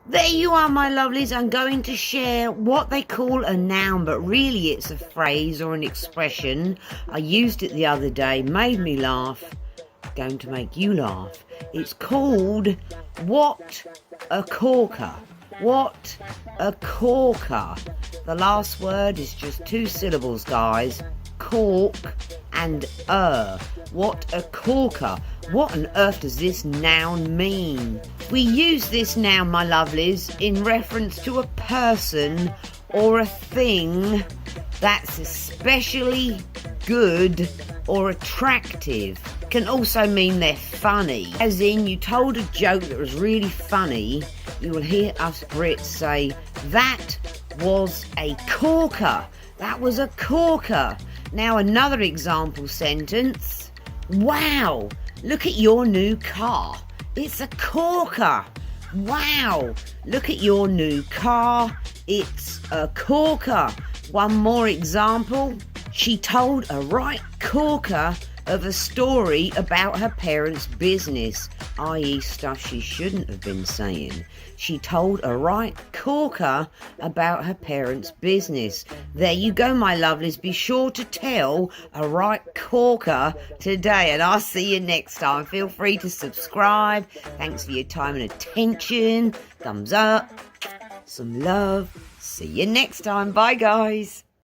There you are, my lovelies. I'm going to share what they call a noun, but really it's a phrase or an expression. I used it the other day, made me laugh, going to make you laugh. It's called what a corker. What a corker. The last word is just 2 syllables, guys. Cork and What a corker. What on earth does this noun mean? We use this noun, my lovelies, in reference to a person or a thing that's especially good or attractive. Can also mean they're funny. As in, you told a joke that was really funny, you will hear us Brits say, that was a corker. That was a corker. Now another example sentence. Wow, look at your new car. It's a corker. Wow, look at your new car. It's a corker. One more example. She told a right corker of a story about her parents' business, i.e. stuff she shouldn't have been saying. She told a right corker about her parents' business. There you go, my lovelies. Be sure to tell a right corker today, and I'll see you next time. Feel free to subscribe. Thanks for your time and attention. Thumbs up. Some love. See you next time. Bye, guys.